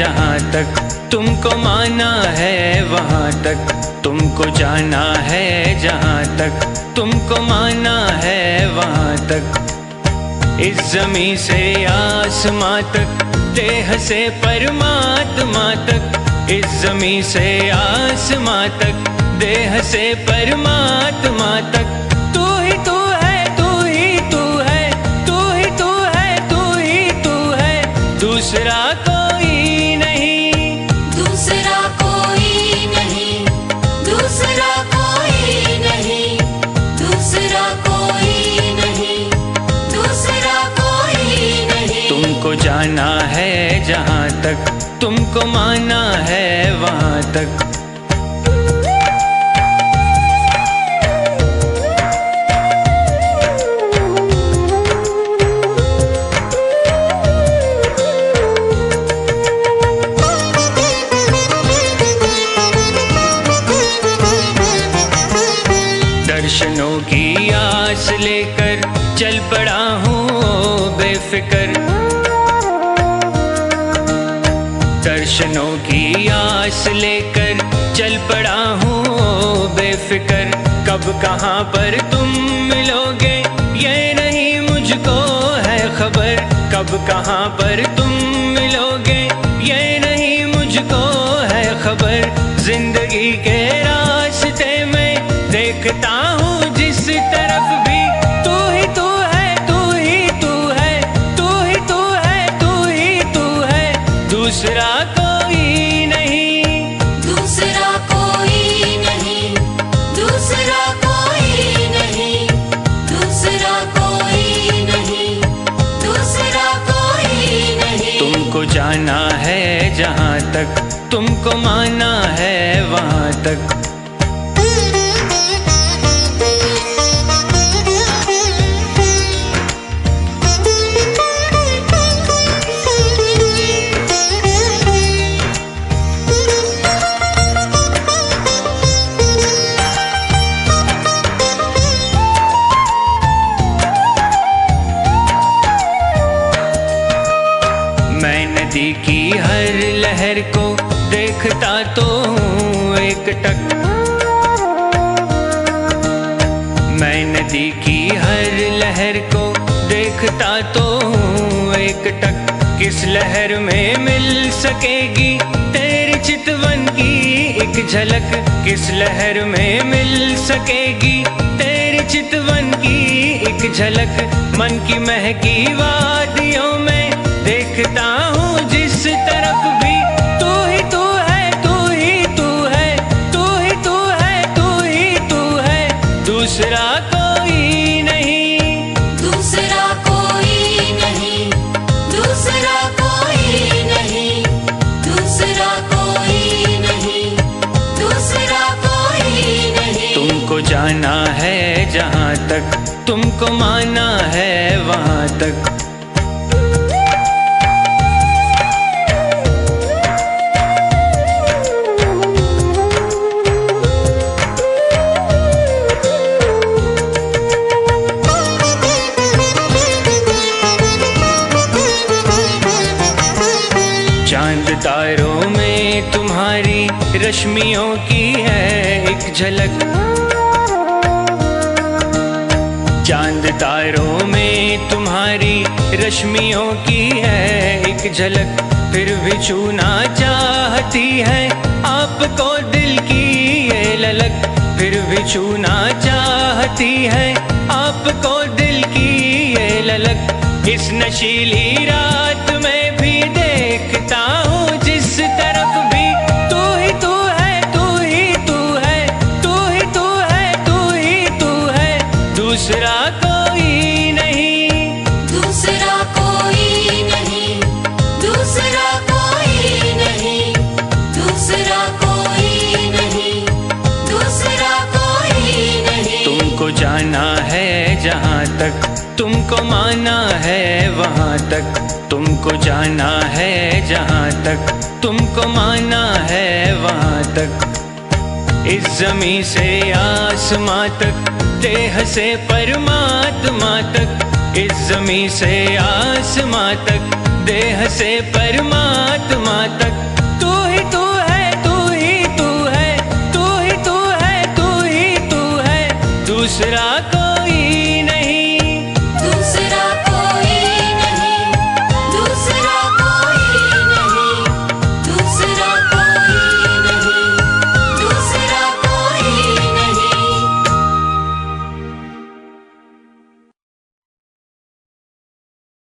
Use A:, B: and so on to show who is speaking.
A: जहाँ तक तुमको माना है वहाँ तक, तुमको जाना है जहाँ तक तुमको माना है वहाँ तक। इस ज़मीं से आसमां तक, देह से परमात्मा तक, इस ज़मीं से आसमां तक, देह से परमात्मा तक। तू ही तू है, तू ही तू है, तू ही तू है, तू ही तू है, दूसरा कोई नहीं,
B: दूसरा कोई नहीं, दूसरा कोई नहीं, दूसरा कोई नहीं, दूसरा कोई नहीं।
A: तुमको जाना है जहाँ तक तुमको माना है वहाँ तक। दर्शनों की आस लेकर चल पड़ा हूँ बेफिक्र, दर्शनों की आस लेकर चल पड़ा हूँ बेफिक्र। कब कहाँ पर तुम मिलोगे ये नहीं मुझको है खबर, कब कहाँ पर तुम मिलोगे ये नहीं मुझको है खबर। जिंदगी के रास्ते में देखता हूँ जिस तरफ भी, तू ही तू है, तू ही तू है, तू ही तू है, तू ही तू है, दूसरा कोई नहीं,
B: दूसरा कोई नहीं, दूसरा कोई नहीं, दूसरा कोई नहीं, दूसरा कोई नहीं।
A: तुमको जाना है जहाँ तक तुमको माना है वहाँ तक। मैं नदी की हर लहर को देखता तो हूँ एक टक, मैं नदी की हर लहर को देखता तो हूँ एक टक। किस लहर में मिल सकेगी तेरी चितवन की एक झलक, किस लहर में मिल सकेगी तेरी चितवन की एक झलक। मन की महकी वादियों में देखता हूँ जिस तरफ भी, तू ही तू है, तू ही तू है, तू ही तू है, तू ही तू है, दूसरा कोई नहीं,
B: दूसरा कोई नहीं, दूसरा कोई नहीं, दूसरा कोई नहीं, दूसरा कोई नहीं।
A: तुमको जाना है जहाँ तक तुमको माना है वहाँ तक। चांद तारों में तुम्हारी रश्मियों की है एक झलक, चांद तारों में तुम्हारी रश्मियों की है एक झलक। फिर भी छूना चाहती है आपको दिल की ये ललक, फिर भी छूना चाहती है आपको दिल की ये ललक। इस नशीली रात में भी देखता हूँ जिस तरफ भी, तू ही तू है, तू ही तू है, तू ही तू है, तू ही तू है, दूसरा कोई नहीं,
B: दूसरा कोई नहीं, दूसरा कोई नहीं, दूसरा कोई नहीं, दूसरा कोई नहीं।
A: तुमको जाना है जहाँ तक तुमको माना है वहाँ तक, तुमको जाना है जहाँ तक तुमको माना है वहाँ तक। इस ज़मीं से आसमां तक, देह से परमात्मा तक, इस ज़मीं से आसमां तक, देह से परमात्मा तक तू ही तू है, तू ही तू है, तू ही तू है, तू ही तू है, दूसरा